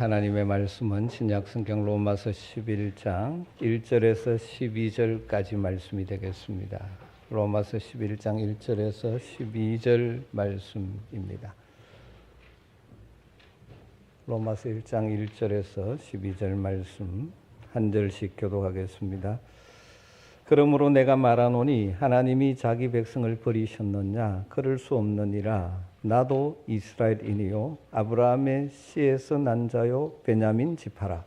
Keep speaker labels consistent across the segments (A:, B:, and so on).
A: 하나님의 말씀은 신약성경 로마서 11장 1절에서 12절까지 말씀이 되겠습니다. 로마서 11장 1절에서 12절 말씀입니다. 로마서 1장 1절에서 12절 말씀 한 절씩 교독하겠습니다. 그러므로 내가 말하노니 하나님이 자기 백성을 버리셨느냐? 그럴 수 없느니라. 나도 이스라엘인이요 아브라함의 씨에서 난 자요 베냐민 지파라.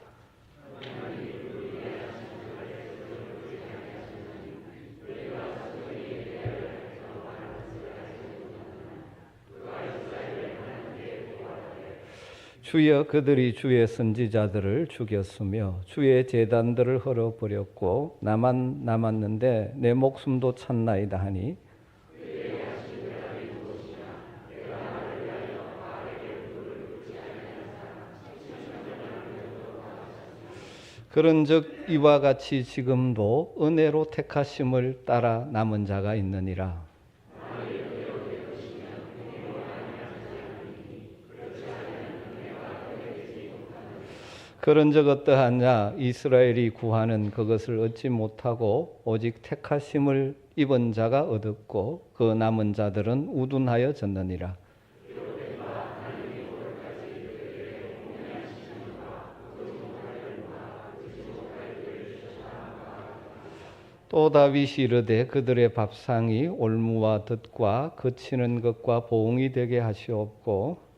A: 주여 그들이 주의 선지자들을 죽였으며 주의 제단들을 헐어버렸고 나만 남았는데 내 목숨도 찾나이다 하니 그런즉 이와 같이 지금도 은혜로 택하심을 따라 남은 자가 있느니라. 그런즉 어떠하냐? 이스라엘이 구하는 그것을 얻지 못하고 오직 택하심을 입은 자가 얻었고 그 남은 자들은 우둔하여 졌느니라. 또 다윗이 이르되 그들의 밥상이 올무와 덫과 거치는 것과 보응이 되게 하시옵고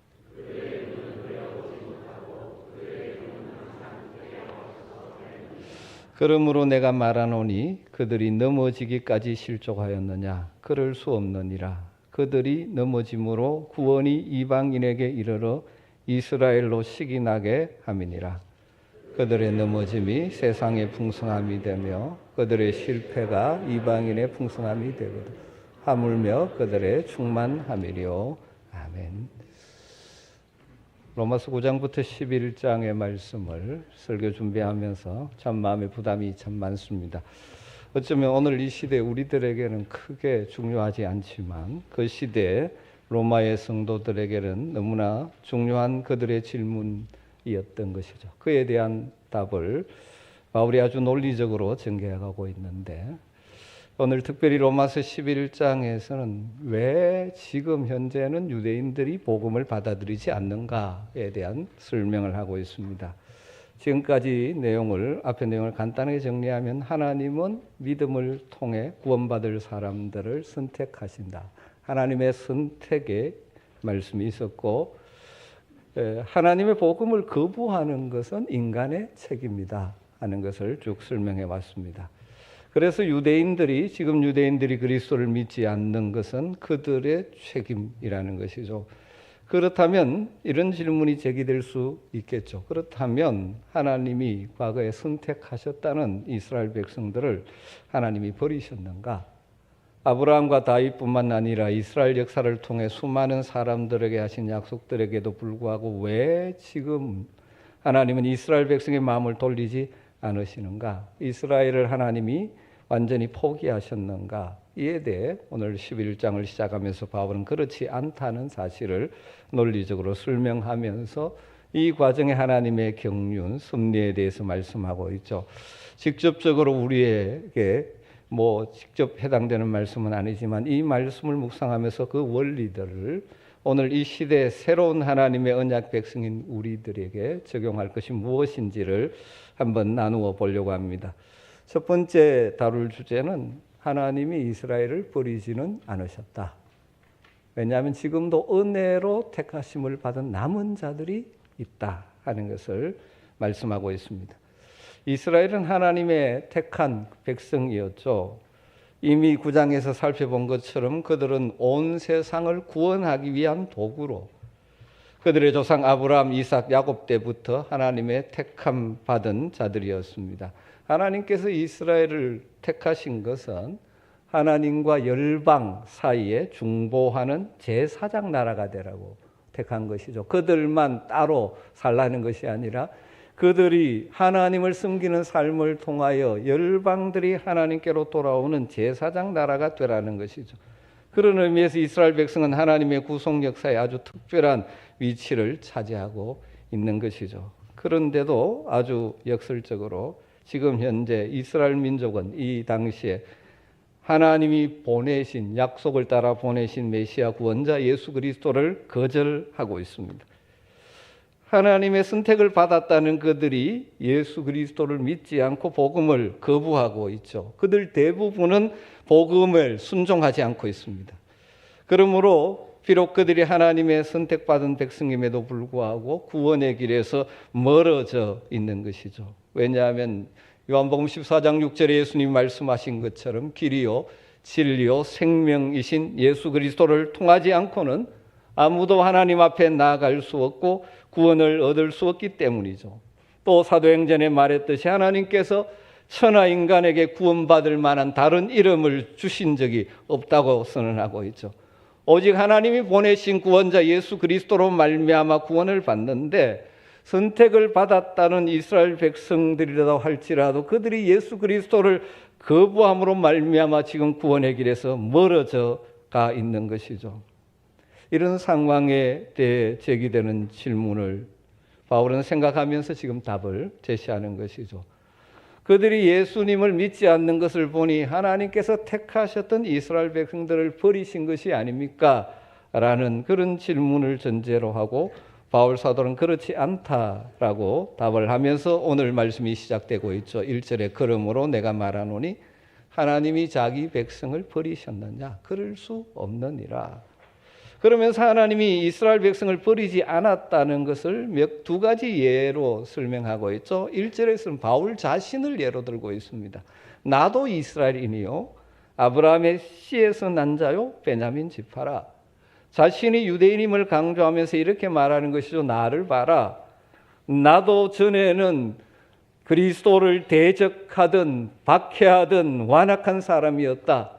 A: 그러므로 내가 말하노니 그들이 넘어지기까지 실족하였느냐? 그럴 수 없느니라. 그들이 넘어짐으로 구원이 이방인에게 이르러 이스라엘로 시기나게 함이니라. 그들의 넘어짐이 세상의 풍성함이 되며 그들의 실패가 이방인의 풍성함이 되거든 하물며 그들의 충만함이리요. 아멘. 로마서 9장부터 11장의 말씀을 설교 준비하면서 참 마음의 부담이 참 많습니다. 어쩌면 오늘 이 시대 우리들에게는 크게 중요하지 않지만 그 시대 로마의 성도들에게는 너무나 중요한 그들의 질문이었던 것이죠. 그에 대한 답을 바울이 아주 논리적으로 전개하고 있는데 오늘 특별히 로마서 11장에서는 왜 지금 현재는 유대인들이 복음을 받아들이지 않는가에 대한 설명을 하고 있습니다. 지금까지 앞의 내용을 간단하게 정리하면 하나님은 믿음을 통해 구원받을 사람들을 선택하신다. 하나님의 선택의 말씀이 있었고 하나님의 복음을 거부하는 것은 인간의 책임이다 하는 것을 쭉 설명해 왔습니다. 그래서 지금 유대인들이 그리스도를 믿지 않는 것은 그들의 책임이라는 것이죠. 그렇다면 이런 질문이 제기될 수 있겠죠. 그렇다면 하나님이 과거에 선택하셨다는 이스라엘 백성들을 하나님이 버리셨는가? 아브라함과 다윗뿐만 아니라 이스라엘 역사를 통해 수많은 사람들에게 하신 약속들에게도 불구하고 왜 지금 하나님은 이스라엘 백성의 마음을 돌리지 않으시는가? 이스라엘을 하나님이 완전히 포기하셨는가? 이에 대해 오늘 11장을 시작하면서 바울은 그렇지 않다는 사실을 논리적으로 설명하면서 이 과정에 하나님의 경륜, 섭리에 대해서 말씀하고 있죠. 직접적으로 우리에게 직접 해당되는 말씀은 아니지만 이 말씀을 묵상하면서 그 원리들을 오늘 이 시대의 새로운 하나님의 언약 백성인 우리들에게 적용할 것이 무엇인지를 한번 나누어 보려고 합니다. 첫 번째 다룰 주제는 하나님이 이스라엘을 버리지는 않으셨다. 왜냐하면 지금도 은혜로 택하심을 받은 남은 자들이 있다 하는 것을 말씀하고 있습니다. 이스라엘은 하나님의 택한 백성이었죠. 이미 9장에서 살펴본 것처럼 그들은 온 세상을 구원하기 위한 도구로 그들의 조상 아브라함, 이삭, 야곱 때부터 하나님의 택함 받은 자들이었습니다. 하나님께서 이스라엘을 택하신 것은 하나님과 열방 사이에 중보하는 제사장 나라가 되라고 택한 것이죠. 그들만 따로 살라는 것이 아니라 그들이 하나님을 섬기는 삶을 통하여 열방들이 하나님께로 돌아오는 제사장 나라가 되라는 것이죠. 그런 의미에서 이스라엘 백성은 하나님의 구속 역사에 아주 특별한 위치를 차지하고 있는 것이죠. 그런데도 아주 역설적으로 지금 현재 이스라엘 민족은 이 당시에 하나님이 보내신, 약속을 따라 보내신 메시아 구원자 예수 그리스도를 거절하고 있습니다. 하나님의 선택을 받았다는 그들이 예수 그리스도를 믿지 않고 복음을 거부하고 있죠. 그들 대부분은 복음을 순종하지 않고 있습니다. 그러므로 비록 그들이 하나님의 선택받은 백성임에도 불구하고 구원의 길에서 멀어져 있는 것이죠. 왜냐하면 요한복음 14장 6절에 예수님이 말씀하신 것처럼 길이요 진리요 생명이신 예수 그리스도를 통하지 않고는 아무도 하나님 앞에 나아갈 수 없고 구원을 얻을 수 없기 때문이죠. 또 사도행전에 말했듯이 하나님께서 천하 인간에게 구원받을 만한 다른 이름을 주신 적이 없다고 선언하고 있죠. 오직 하나님이 보내신 구원자 예수 그리스도로 말미암아 구원을 받는데, 선택을 받았다는 이스라엘 백성들이라도 할지라도 그들이 예수 그리스도를 거부함으로 말미암아 지금 구원의 길에서 멀어져 가 있는 것이죠. 이런 상황에 대해 제기되는 질문을 바울은 생각하면서 지금 답을 제시하는 것이죠. 그들이 예수님을 믿지 않는 것을 보니 하나님께서 택하셨던 이스라엘 백성들을 버리신 것이 아닙니까? 라는 그런 질문을 전제로 하고 바울 사도는 그렇지 않다라고 답을 하면서 오늘 말씀이 시작되고 있죠. 1절에 그러므로 내가 말하노니 하나님이 자기 백성을 버리셨느냐? 그럴 수 없느니라. 그러면서 하나님이 이스라엘 백성을 버리지 않았다는 것을 두 가지 예로 설명하고 있죠. 1절에서는 바울 자신을 예로 들고 있습니다. 나도 이스라엘인이요 아브라함의 씨에서 난 자요 베냐민 지파라. 자신이 유대인임을 강조하면서 이렇게 말하는 것이죠. 나를 봐라. 나도 전에는 그리스도를 대적하던 박해하던 완악한 사람이었다.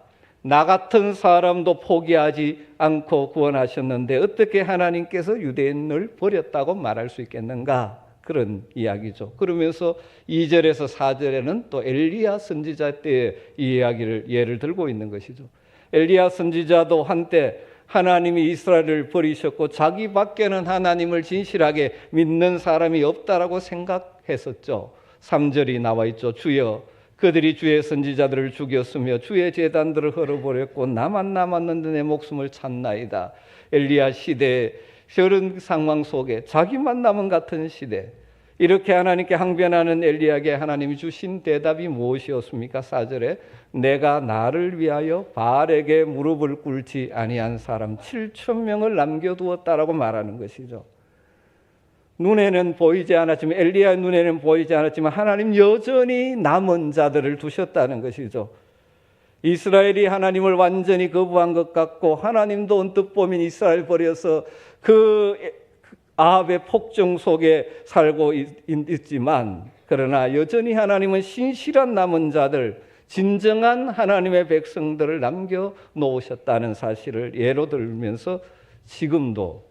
A: 나 같은 사람도 포기하지 않고 구원하셨는데 어떻게 하나님께서 유대인을 버렸다고 말할 수 있겠는가? 그런 이야기죠. 그러면서 2절에서 4절에는 또 엘리야 선지자 때의 이 이야기를 예를 들고 있는 것이죠. 엘리야 선지자도 한때 하나님이 이스라엘을 버리셨고 자기 밖에는 하나님을 진실하게 믿는 사람이 없다라고 생각했었죠. 3절이 나와 있죠. 주여 그들이 주의 선지자들을 죽였으며 주의 제단들을 헐어버렸고 나만 남았는데 내 목숨을 찾나이다. 엘리야 시대의 저런 상황 속에 자기만 남은 같은 시대, 이렇게 하나님께 항변하는 엘리야에게 하나님이 주신 대답이 무엇이었습니까? 4절에 내가 나를 위하여 바알에게 무릎을 꿇지 아니한 사람 7,000명을 남겨두었다라고 말하는 것이죠. 눈에는 보이지 않았지만, 엘리야의 눈에는 보이지 않았지만 하나님 여전히 남은 자들을 두셨다는 것이죠. 이스라엘이 하나님을 완전히 거부한 것 같고 하나님도 언뜻 보면 이스라엘 버려서 그 아합의 폭정 속에 살고 있지만, 그러나 여전히 하나님은 신실한 남은 자들, 진정한 하나님의 백성들을 남겨놓으셨다는 사실을 예로 들면서 지금도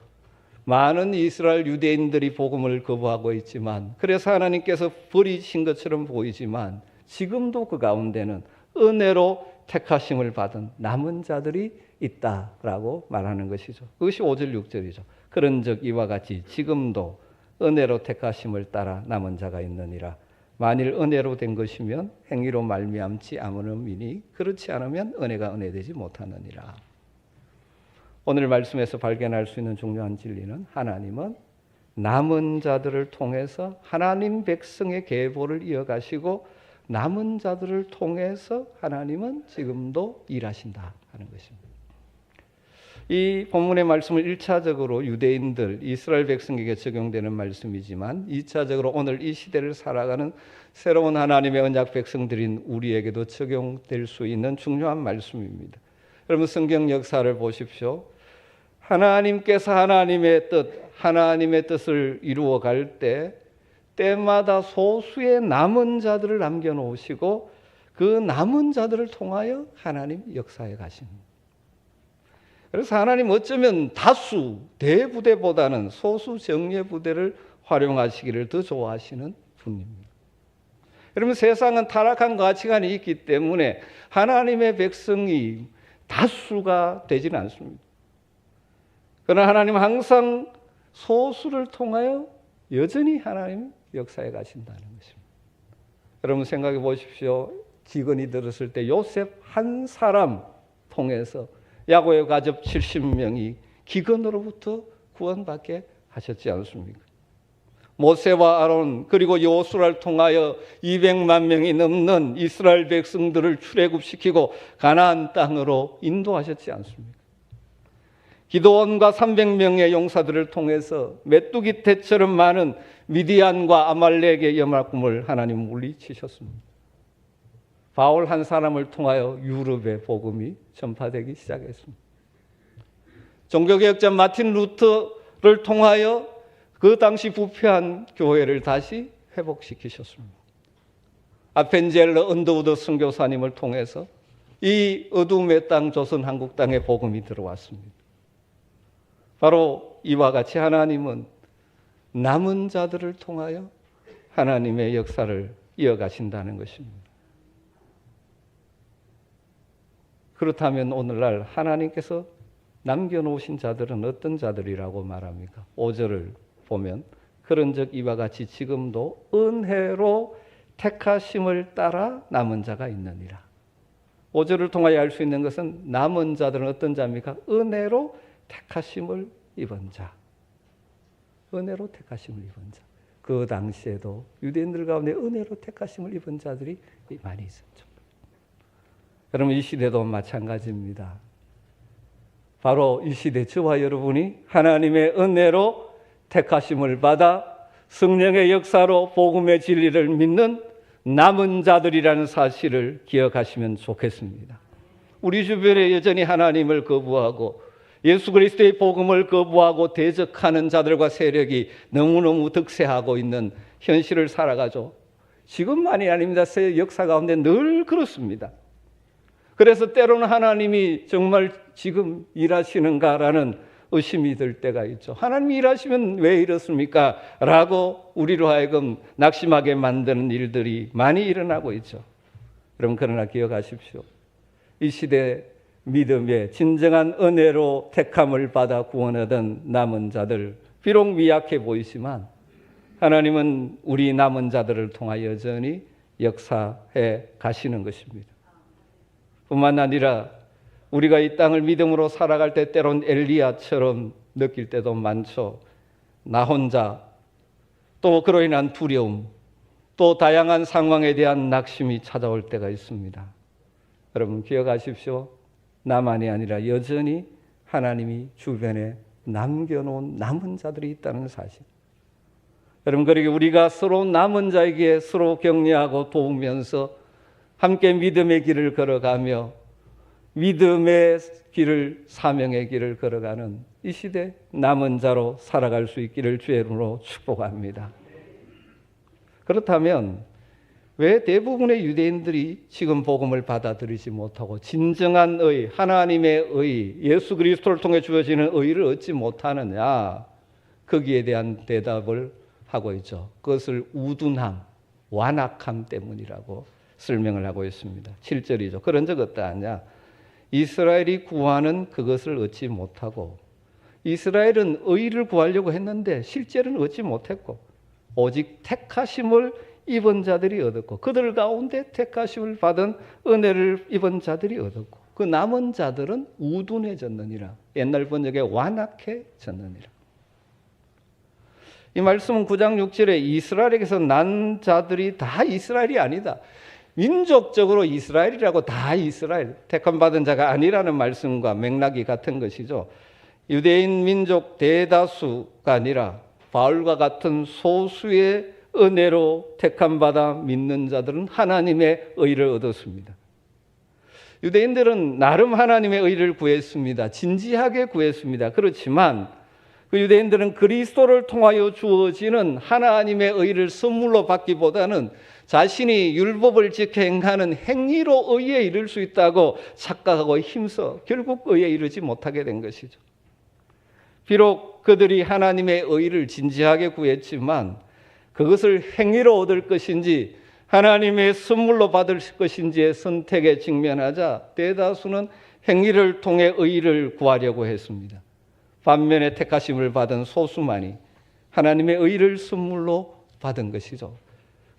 A: 많은 이스라엘 유대인들이 복음을 거부하고 있지만, 그래서 하나님께서 버리신 것처럼 보이지만 지금도 그 가운데는 은혜로 택하심을 받은 남은 자들이 있다라고 말하는 것이죠. 그것이 5절 6절이죠. 그런즉 이와 같이 지금도 은혜로 택하심을 따라 남은 자가 있느니라. 만일 은혜로 된 것이면 행위로 말미암지 아무음이니 그렇지 않으면 은혜가 은혜되지 못하느니라. 오늘 말씀에서 발견할 수 있는 중요한 진리는 하나님은 남은 자들을 통해서 하나님 백성의 계보를 이어가시고 남은 자들을 통해서 하나님은 지금도 일하신다 하는 것입니다. 이 본문의 말씀은 1차적으로 유대인들, 이스라엘 백성에게 적용되는 말씀이지만 2차적으로 오늘 이 시대를 살아가는 새로운 하나님의 언약 백성들인 우리에게도 적용될 수 있는 중요한 말씀입니다. 여러분 성경 역사를 보십시오. 하나님께서 하나님의 뜻을 이루어 갈 때 때마다 소수의 남은 자들을 남겨놓으시고 그 남은 자들을 통하여 하나님 역사에 가십니다. 그래서 하나님 어쩌면 다수 대부대보다는 소수 정예부대를 활용하시기를 더 좋아하시는 분입니다. 여러분 세상은 타락한 가치관이 있기 때문에 하나님의 백성이 다수가 되지는 않습니다. 그러나 하나님은 항상 소수를 통하여 여전히 하나님이 역사해 가신다는 것입니다. 여러분 생각해 보십시오. 기근이 들었을 때 요셉 한 사람 통해서 야곱의 가족 70명이 기근으로부터 구원받게 하셨지 않습니까? 모세와 아론 그리고 여호수아를 통하여 200만 명이 넘는 이스라엘 백성들을 출애굽시키고 가나안 땅으로 인도하셨지 않습니까? 기드온과 300명의 용사들을 통해서 메뚜기 떼처럼 많은 미디안과 아말렉의 연합군을 하나님 물리치셨습니다. 바울 한 사람을 통하여 유럽의 복음이 전파되기 시작했습니다. 종교개혁자 마틴 루터를 통하여 그 당시 부패한 교회를 다시 회복시키셨습니다. 아펜젤러 언더우드 선교사님을 통해서 이 어둠의 땅 조선 한국 땅에 복음이 들어왔습니다. 바로 이와 같이 하나님은 남은 자들을 통하여 하나님의 역사를 이어가신다는 것입니다. 그렇다면 오늘날 하나님께서 남겨놓으신 자들은 어떤 자들이라고 말합니까? 5절을 보면 그런즉 이와 같이 지금도 은혜로 택하심을 따라 남은 자가 있느니라. 5절을 통하여 알 수 있는 것은 남은 자들은 어떤 자입니까? 은혜로 택하심을 입은 자. 은혜로 택하심을 입은 자. 그 당시에도 유대인들 가운데 은혜로 택하심을 입은 자들이 많이 있었죠. 여러분 이 시대도 마찬가지입니다. 바로 이 시대 저와 여러분이 하나님의 은혜로 택하심을 받아 성령의 역사로 복음의 진리를 믿는 남은 자들이라는 사실을 기억하시면 좋겠습니다. 우리 주변에 여전히 하나님을 거부하고 예수 그리스도의 복음을 거부하고 대적하는 자들과 세력이 너무너무 득세하고 있는 현실을 살아가죠. 지금만이 아닙니다. 새 역사 가운데 늘 그렇습니다. 그래서 때로는 하나님이 정말 지금 일하시는가라는 의심이 들 때가 있죠. 하나님이 일하시면 왜 이렇습니까? 라고 우리로 하여금 낙심하게 만드는 일들이 많이 일어나고 있죠. 여러분 그러나 기억하십시오. 이 시대 믿음의 진정한 은혜로 택함을 받아 구원하던 남은 자들 비록 미약해 보이지만 하나님은 우리 남은 자들을 통하여 여전히 역사해 가시는 것입니다. 뿐만 아니라 우리가 이 땅을 믿음으로 살아갈 때 때론 엘리야처럼 느낄 때도 많죠. 나 혼자, 또 그로 인한 두려움, 또 다양한 상황에 대한 낙심이 찾아올 때가 있습니다. 여러분 기억하십시오. 나만이 아니라 여전히 하나님이 주변에 남겨놓은 남은 자들이 있다는 사실. 여러분 그러게 우리가 서로 남은 자에게 서로 격려하고 도우면서 함께 믿음의 길을 걸어가며 믿음의 길을 사명의 길을 걸어가는 이 시대 남은 자로 살아갈 수 있기를 주의 이름으로 축복합니다. 그렇다면 왜 대부분의 유대인들이 지금 복음을 받아들이지 못하고 진정한 의, 하나님의 의, 예수 그리스도를 통해 주어지는 의를 얻지 못하느냐? 거기에 대한 대답을 하고 있죠. 그것을 우둔함, 완악함 때문이라고 설명을 하고 있습니다. 7절이죠. 그런 적 어떠하냐? 이스라엘이 구하는 그것을 얻지 못하고 이스라엘은 의를 구하려고 했는데 실제로는 얻지 못했고 오직 택하심을 입은 자들이 얻었고 그들 가운데 택하심을 받은 은혜를 입은 자들이 얻었고 그 남은 자들은 우둔해졌느니라. 옛날 번역에 완악해졌느니라. 이 말씀은 9장 6절에 이스라엘에게서 난 자들이 다 이스라엘이 아니다. 민족적으로 이스라엘이라고 다 이스라엘, 택함받은 자가 아니라는 말씀과 맥락이 같은 것이죠. 유대인 민족 대다수가 아니라 바울과 같은 소수의 은혜로 택함받아 믿는 자들은 하나님의 의를 얻었습니다. 유대인들은 나름 하나님의 의를 구했습니다. 진지하게 구했습니다. 그렇지만 그 유대인들은 그리스도를 통하여 주어지는 하나님의 의를 선물로 받기보다는 자신이 율법을 지켜 행하는 행위로 의에 이를 수 있다고 착각하고 힘써 결국 의에 이르지 못하게 된 것이죠. 비록 그들이 하나님의 의를 진지하게 구했지만 그것을 행위로 얻을 것인지 하나님의 선물로 받을 것인지의 선택에 직면하자 대다수는 행위를 통해 의를 구하려고 했습니다. 반면에 택하심을 받은 소수만이 하나님의 의를 선물로 받은 것이죠.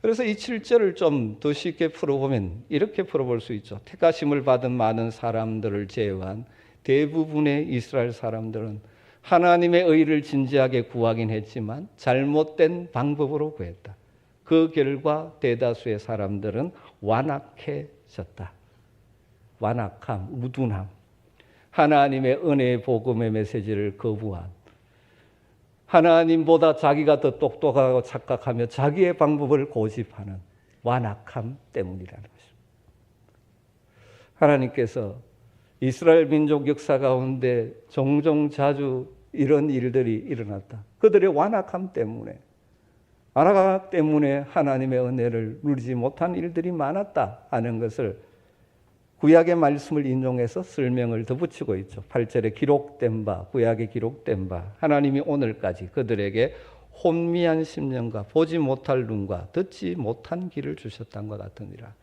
A: 그래서 이 7절을 좀 더 쉽게 풀어보면 이렇게 풀어볼 수 있죠. 택하심을 받은 많은 사람들을 제외한 대부분의 이스라엘 사람들은 하나님의 의를 진지하게 구하긴 했지만 잘못된 방법으로 구했다. 그 결과 대다수의 사람들은 완악해졌다. 완악함, 우둔함, 하나님의 은혜의 복음의 메시지를 거부한, 하나님보다 자기가 더 똑똑하고 착각하며 자기의 방법을 고집하는 완악함 때문이라는 것입니다. 하나님께서 이스라엘 민족 역사 가운데 종종 자주 이런 일들이 일어났다. 그들의 완악함 때문에, 완악함 때문에 하나님의 은혜를 누리지 못한 일들이 많았다 하는 것을 구약의 말씀을 인용해서 설명을 덧붙이고 있죠. 8절에 기록된 바, 구약에 기록된 바, 하나님이 오늘까지 그들에게 혼미한 심령과 보지 못할 눈과 듣지 못한 귀를 주셨던 것 같으니라.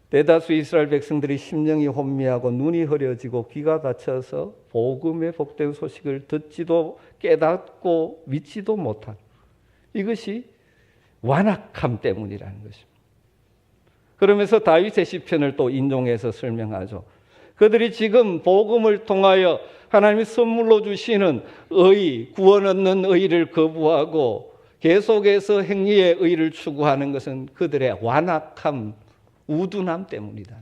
A: 대다수 이스라엘 백성들이 심령이 혼미하고 눈이 흐려지고 귀가 닫혀서 복음의 복된 소식을 듣지도 깨닫고 믿지도 못한, 이것이 완악함 때문이라는 것입니다. 그러면서 다윗의 시편을 또 인용해서 설명하죠. 그들이 지금 복음을 통하여 하나님이 선물로 주시는 의, 구원 얻는 의를 거부하고 계속해서 행위의 의를 추구하는 것은 그들의 완악함, 우둔함 때문이다.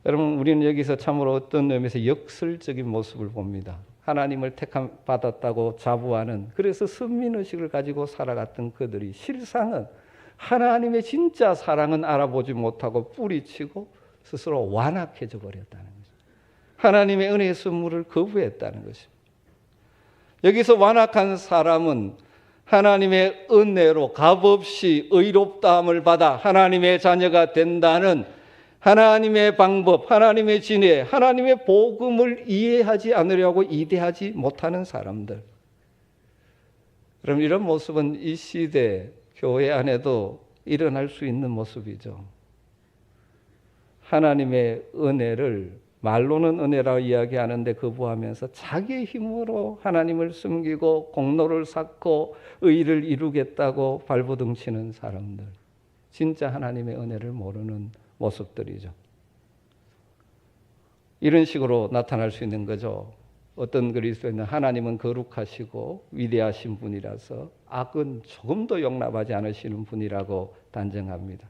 A: 여러분, 우리는 여기서 참으로 어떤 의미에서 역설적인 모습을 봅니다. 하나님을 택함 받았다고 자부하는, 그래서 선민의식을 가지고 살아갔던 그들이 실상은 하나님의 진짜 사랑은 알아보지 못하고 뿌리치고 스스로 완악해져 버렸다는 것입니다. 하나님의 은혜의 선물을 거부했다는 것입니다. 여기서 완악한 사람은 하나님의 은혜로 값없이 의롭다함을 받아 하나님의 자녀가 된다는 하나님의 방법, 하나님의 진혜, 하나님의 복음을 이해하지 않으려고 이해하지 못하는 사람들. 그럼 이런 모습은 이 시대 교회 안에도 일어날 수 있는 모습이죠. 하나님의 은혜를 말로는 은혜라고 이야기하는데 거부하면서 자기의 힘으로 하나님을 숨기고 공로를 쌓고 의를 이루겠다고 발버둥 치는 사람들. 진짜 하나님의 은혜를 모르는 모습들이죠. 이런 식으로 나타날 수 있는 거죠. 어떤 그리스도인은 하나님은 거룩하시고 위대하신 분이라서 악은 조금도 용납하지 않으시는 분이라고 단정합니다.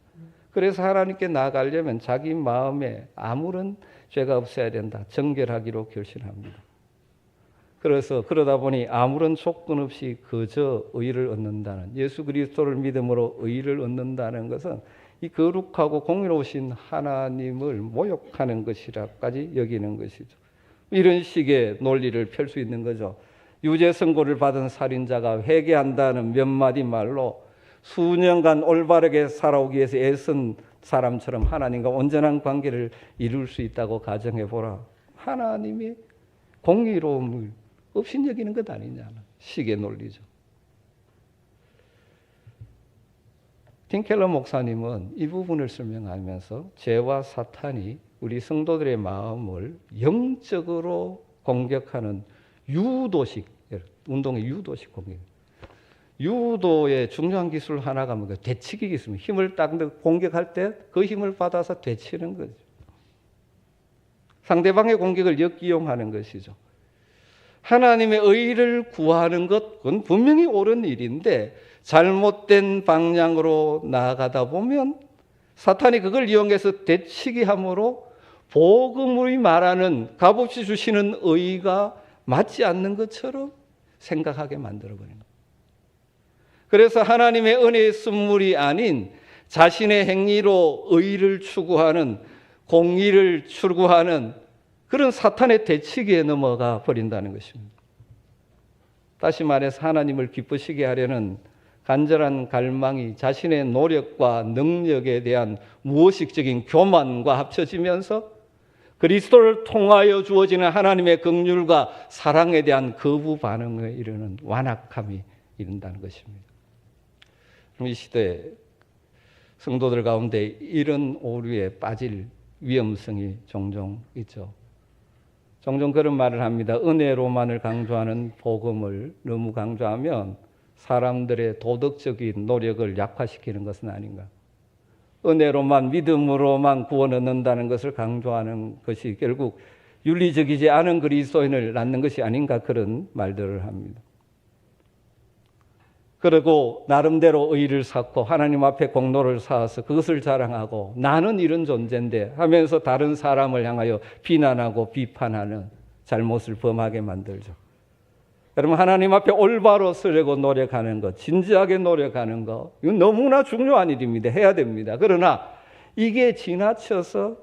A: 그래서 하나님께 나아가려면 자기 마음에 아무런 죄가 없어야 된다. 정결하기로 결심합니다. 그래서 그러다 보니 아무런 조건 없이 그저 의를 얻는다는, 예수 그리스도를 믿음으로 의를 얻는다는 것은 이 거룩하고 공의로우신 하나님을 모욕하는 것이라까지 여기는 것이죠. 이런 식의 논리를 펼 수 있는 거죠. 유죄 선고를 받은 살인자가 회개한다는 몇 마디 말로 수년간 올바르게 살아오기 위해서 애쓴 사람처럼 하나님과 온전한 관계를 이룰 수 있다고 가정해 보라. 하나님이 공의로움을 업신여기는 것 아니냐는 식의 논리죠. 팀 켈러 목사님은 이 부분을 설명하면서 죄와 사탄이 우리 성도들의 마음을 영적으로 공격하는 유도식, 운동의 유도식 공격. 유도의 중요한 기술 하나가 뭔가 되치기 기술입니다. 힘을 딱 공격할 때 그 힘을 받아서 되치는 거죠. 상대방의 공격을 역이용하는 것이죠. 하나님의 의를 구하는 것은 분명히 옳은 일인데 잘못된 방향으로 나아가다 보면 사탄이 그걸 이용해서 되치기 함으로 복음이 말하는 값없이 주시는 의가 맞지 않는 것처럼 생각하게 만들어버립니다. 그래서 하나님의 은혜의 선물이 아닌 자신의 행위로 의를 추구하는, 공의를 추구하는 그런 사탄의 대치기에 넘어가 버린다는 것입니다. 다시 말해서 하나님을 기쁘시게 하려는 간절한 갈망이 자신의 노력과 능력에 대한 무의식적인 교만과 합쳐지면서 그리스도를 통하여 주어지는 하나님의 긍휼과 사랑에 대한 거부 반응에 이르는 완악함이 이른다는 것입니다. 이 시대에 성도들 가운데 이런 오류에 빠질 위험성이 종종 있죠. 종종 그런 말을 합니다. 은혜로만을 강조하는 복음을 너무 강조하면 사람들의 도덕적인 노력을 약화시키는 것은 아닌가. 은혜로만, 믿음으로만 구원 얻는다는 것을 강조하는 것이 결국 윤리적이지 않은 그리스도인을 낳는 것이 아닌가, 그런 말들을 합니다. 그리고 나름대로 의의를 쌓고 하나님 앞에 공로를 쌓아서 그것을 자랑하고 나는 이런 존재인데 하면서 다른 사람을 향하여 비난하고 비판하는 잘못을 범하게 만들죠. 여러분, 하나님 앞에 올바로 서려고 노력하는 것, 진지하게 노력하는 것, 이건 너무나 중요한 일입니다. 해야 됩니다. 그러나 이게 지나쳐서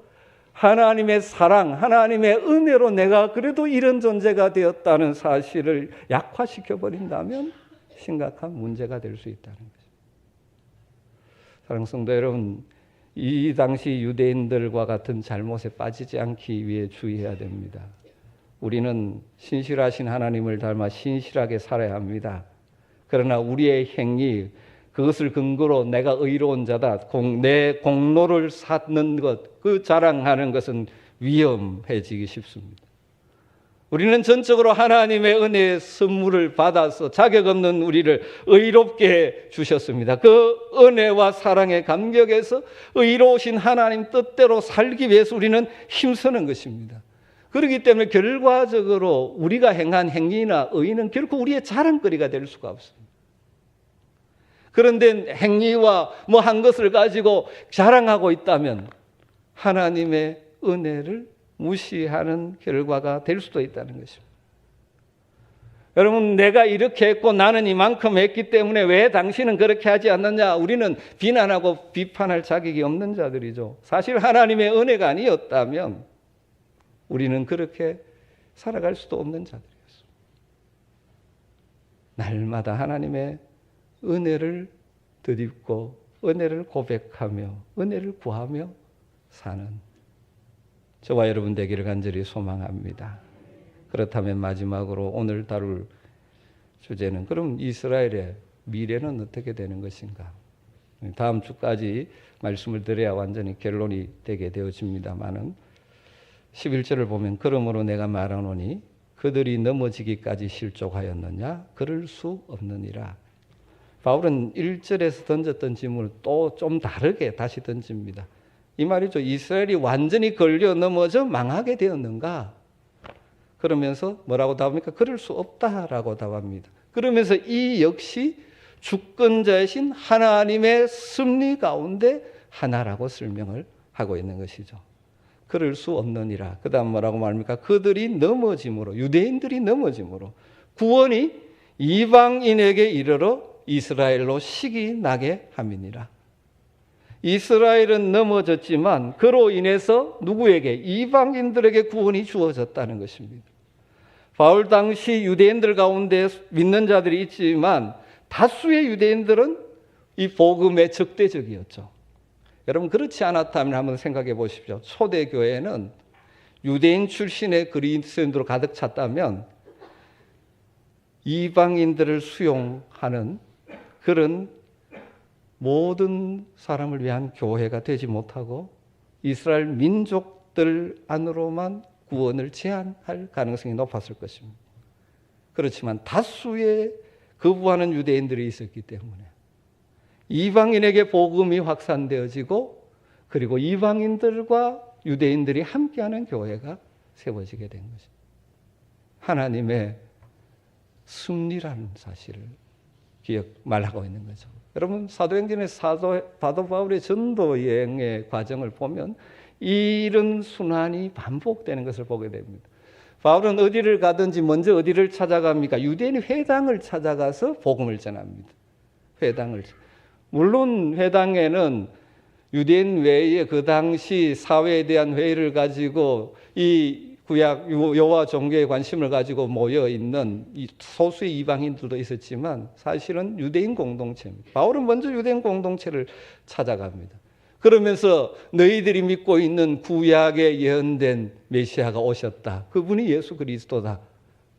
A: 하나님의 사랑, 하나님의 은혜로 내가 그래도 이런 존재가 되었다는 사실을 약화시켜버린다면 심각한 문제가 될 수 있다는 거죠. 사랑하는 성도 여러분, 이 당시 유대인들과 같은 잘못에 빠지지 않기 위해 주의해야 됩니다. 우리는 신실하신 하나님을 닮아 신실하게 살아야 합니다. 그러나 우리의 행위, 그것을 근거로 내가 의로운 자다, 내 공로를 쌓는 것, 그 자랑하는 것은 위험해지기 쉽습니다. 우리는 전적으로 하나님의 은혜의 선물을 받아서 자격 없는 우리를 의롭게 주셨습니다. 그 은혜와 사랑의 감격에서 의로우신 하나님 뜻대로 살기 위해서 우리는 힘쓰는 것입니다. 그렇기 때문에 결과적으로 우리가 행한 행위나 의는 결코 우리의 자랑거리가 될 수가 없습니다. 그런데 행위와 뭐 한 것을 가지고 자랑하고 있다면 하나님의 은혜를 무시하는 결과가 될 수도 있다는 것입니다. 여러분, 내가 이렇게 했고 나는 이만큼 했기 때문에 왜 당신은 그렇게 하지 않느냐, 우리는 비난하고 비판할 자격이 없는 자들이죠. 사실 하나님의 은혜가 아니었다면 우리는 그렇게 살아갈 수도 없는 자들이었습니다. 날마다 하나님의 은혜를 덧입고 은혜를 고백하며 은혜를 구하며 사는 저와 여러분 되기를 간절히 소망합니다. 그렇다면 마지막으로 오늘 다룰 주제는 그럼 이스라엘의 미래는 어떻게 되는 것인가? 다음 주까지 말씀을 드려야 완전히 결론이 되게 되어집니다마는 11절을 보면 그러므로 내가 말하노니 그들이 넘어지기까지 실족하였느냐? 그럴 수 없느니라. 바울은 1절에서 던졌던 질문을 또 좀 다르게 다시 던집니다. 이 말이죠. 이스라엘이 완전히 걸려 넘어져 망하게 되었는가? 그러면서 뭐라고 답합니까? 그럴 수 없다라고 답합니다. 그러면서 이 역시 주권자이신 하나님의 섭리 가운데 하나라고 설명을 하고 있는 것이죠. 그럴 수 없느니라. 그 다음 뭐라고 말합니까? 그들이 넘어짐으로, 유대인들이 넘어짐으로 구원이 이방인에게 이르러 이스라엘로 식이 나게 함이니라. 이스라엘은 넘어졌지만 그로 인해서 누구에게? 이방인들에게 구원이 주어졌다는 것입니다. 바울 당시 유대인들 가운데 믿는 자들이 있지만 다수의 유대인들은 이 복음에 적대적이었죠. 여러분, 그렇지 않았다면 한번 생각해 보십시오. 초대교회는 유대인 출신의 그리스도인으로 가득 찼다면 이방인들을 수용하는 그런 모든 사람을 위한 교회가 되지 못하고 이스라엘 민족들 안으로만 구원을 제한할 가능성이 높았을 것입니다. 그렇지만 다수의 거부하는 유대인들이 있었기 때문에 이방인에게 복음이 확산되어지고 그리고 이방인들과 유대인들이 함께하는 교회가 세워지게 된 것입니다. 하나님의 섭리라는 사실을 말하고 있는 거죠. 여러분, 사도행전의 사도 바울의 전도 여행의 과정을 보면 이런 순환이 반복되는 것을 보게 됩니다. 바울은 어디를 가든지 먼저 어디를 찾아갑니까? 유대인 회당을 찾아가서 복음을 전합니다. 회당을. 물론 회당에는 유대인 외에 그 당시 사회에 대한 회의를 가지고 이 구약 여호와 종교에 관심을 가지고 모여 있는 소수의 이방인들도 있었지만 사실은 유대인 공동체입니다. 바울은 먼저 유대인 공동체를 찾아갑니다. 그러면서 너희들이 믿고 있는 구약에 예언된 메시아가 오셨다. 그분이 예수 그리스도다.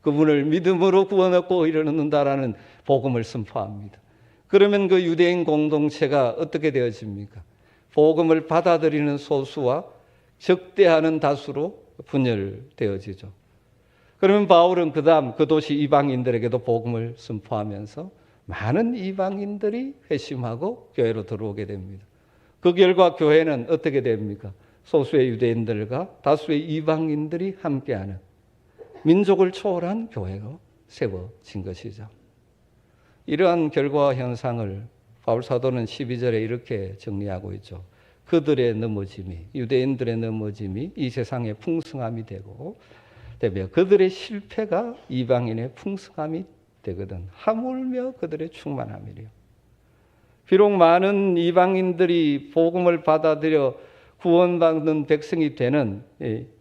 A: 그분을 믿음으로 구원 얻고 의를 얻는다라는 복음을 선포합니다. 그러면 그 유대인 공동체가 어떻게 되어집니까? 복음을 받아들이는 소수와 적대하는 다수로 분열되어지죠. 그러면 바울은 그다음 그 도시 이방인들에게도 복음을 선포하면서 많은 이방인들이 회심하고 교회로 들어오게 됩니다. 그 결과 교회는 어떻게 됩니까? 소수의 유대인들과 다수의 이방인들이 함께하는 민족을 초월한 교회가 세워진 것이죠. 이러한 결과와 현상을 바울 사도는 12절에 이렇게 정리하고 있죠. 그들의 넘어짐이, 유대인들의 넘어짐이 이 세상의 풍성함이 되고 그들의 실패가 이방인의 풍성함이 되거든. 하물며 그들의 충만함이래요. 비록 많은 이방인들이 복음을 받아들여 구원받는 백성이 되는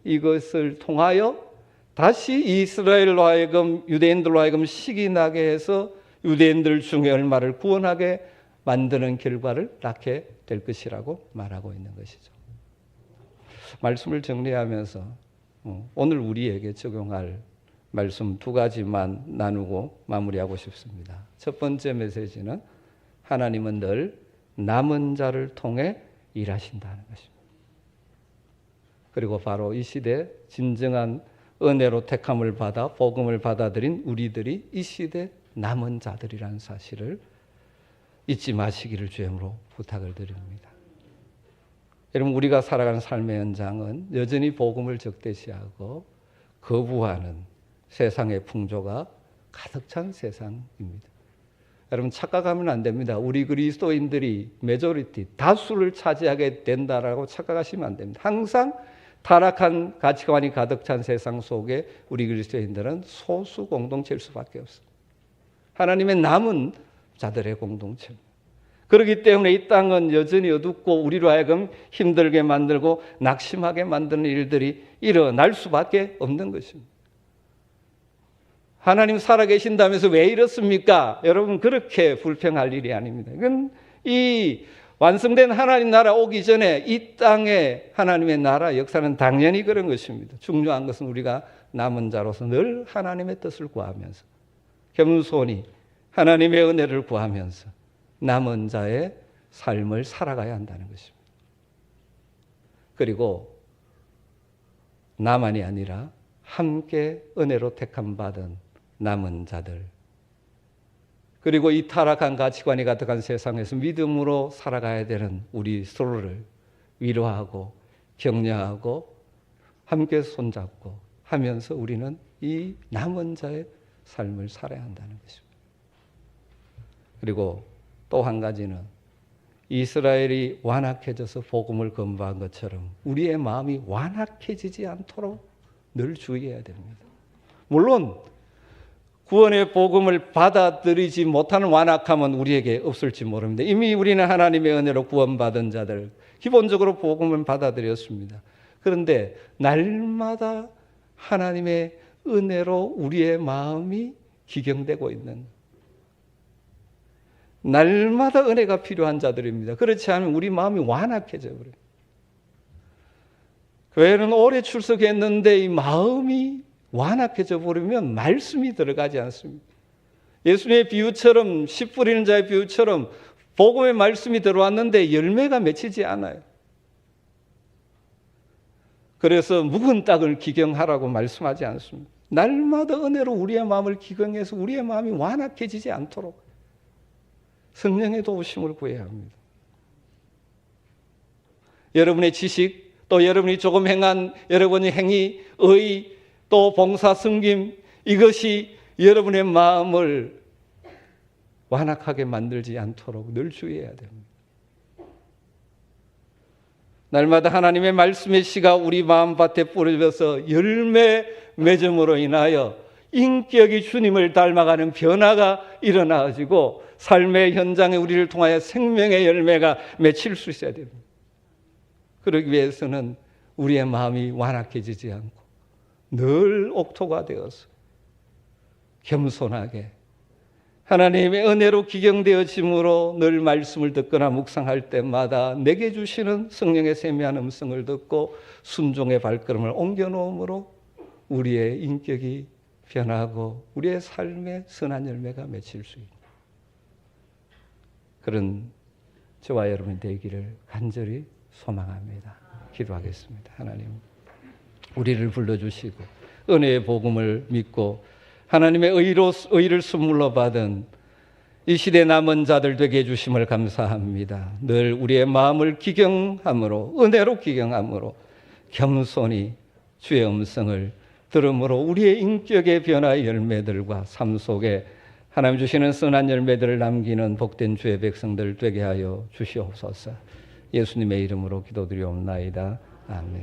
A: 이것을 통하여 다시 이스라엘로 하여금 유대인들로 하여금 식이 나게 해서 유대인들 중에 얼마를 구원하게 만드는 결과를 낳게 될 것이라고 말하고 있는 것이죠. 말씀을 정리하면서 오늘 우리에게 적용할 말씀 두 가지만 나누고 마무리하고 싶습니다. 첫 번째 메시지는 하나님은 늘 남은 자를 통해 일하신다는 것입니다. 그리고 바로 이 시대 진정한 은혜로 택함을 받아 복음을 받아들인 우리들이 이 시대 남은 자들이라는 사실을 잊지 마시기를 주님으로 부탁을 드립니다. 여러분, 우리가 살아가는 삶의 현장은 여전히 복음을 적대시하고 거부하는 세상의 풍조가 가득 찬 세상입니다. 여러분, 착각하면 안 됩니다. 우리 그리스도인들이 메조리티, 다수를 차지하게 된다라고 착각하시면 안 됩니다. 항상 타락한 가치관이 가득 찬 세상 속에 우리 그리스도인들은 소수 공동체일 수밖에 없습니다. 하나님의 남은 자들의 공동체입니다. 그렇기 때문에 이 땅은 여전히 어둡고 우리로 하여금 힘들게 만들고 낙심하게 만드는 일들이 일어날 수밖에 없는 것입니다. 하나님 살아계신다면서 왜 이렇습니까? 여러분, 그렇게 불평할 일이 아닙니다. 이건 이 완성된 하나님 나라 오기 전에 이 땅에 하나님의 나라 역사는 당연히 그런 것입니다. 중요한 것은 우리가 남은 자로서 늘 하나님의 뜻을 구하면서 겸손히 하나님의 은혜를 구하면서 남은 자의 삶을 살아가야 한다는 것입니다. 그리고 나만이 아니라 함께 은혜로 택함 받은 남은 자들, 그리고 이 타락한 가치관이 가득한 세상에서 믿음으로 살아가야 되는 우리 서로를 위로하고 격려하고 함께 손잡고 하면서 우리는 이 남은 자의 삶을 살아야 한다는 것입니다. 그리고 또 한 가지는 이스라엘이 완악해져서 복음을 건부한 것처럼 우리의 마음이 완악해지지 않도록 늘 주의해야 됩니다. 물론 구원의 복음을 받아들이지 못하는 완악함은 우리에게 없을지 모릅니다. 이미 우리는 하나님의 은혜로 구원받은 자들, 기본적으로 복음을 받아들였습니다. 그런데 날마다 하나님의 은혜로 우리의 마음이 기경되고 있는, 날마다 은혜가 필요한 자들입니다. 그렇지 않으면 우리 마음이 완악해져 버려요. 교회는 오래 출석했는데 이 마음이 완악해져 버리면 말씀이 들어가지 않습니다. 예수님의 비유처럼, 씨 뿌리는 자의 비유처럼 복음의 말씀이 들어왔는데 열매가 맺히지 않아요. 그래서 묵은 땅을 기경하라고 말씀하지 않습니다. 날마다 은혜로 우리의 마음을 기경해서 우리의 마음이 완악해지지 않도록 성령의 도우심을 구해야 합니다. 여러분의 지식, 또 여러분이 조금 행한 여러분의 행위, 의, 또 봉사, 섬김, 이것이 여러분의 마음을 완악하게 만들지 않도록 늘 주의해야 됩니다. 날마다 하나님의 말씀의 씨가 우리 마음밭에 뿌려져서 열매 맺음으로 인하여 인격이 주님을 닮아가는 변화가 일어나가지고 삶의 현장에 우리를 통하여 생명의 열매가 맺힐 수 있어야 됩니다. 그러기 위해서는 우리의 마음이 완악해지지 않고 늘 옥토가 되어서 겸손하게 하나님의 은혜로 기경되어짐으로 늘 말씀을 듣거나 묵상할 때마다 내게 주시는 성령의 세미한 음성을 듣고 순종의 발걸음을 옮겨놓음으로 우리의 인격이 변하고 우리의 삶에 선한 열매가 맺힐 수 있는 그런 저와 여러분이 되기를 간절히 소망합니다. 기도하겠습니다. 하나님, 우리를 불러주시고 은혜의 복음을 믿고 하나님의 의를 선물로 받은 이 시대 남은 자들 되게 해주심을 감사합니다. 늘 우리의 마음을 기경함으로, 은혜로 기경함으로 겸손히 주의 음성을 들음으로 우리의 인격의 변화의 열매들과 삶 속에 하나님 주시는 선한 열매들을 남기는 복된 주의 백성들 되게 하여 주시옵소서. 예수님의 이름으로 기도드리옵나이다. 아멘.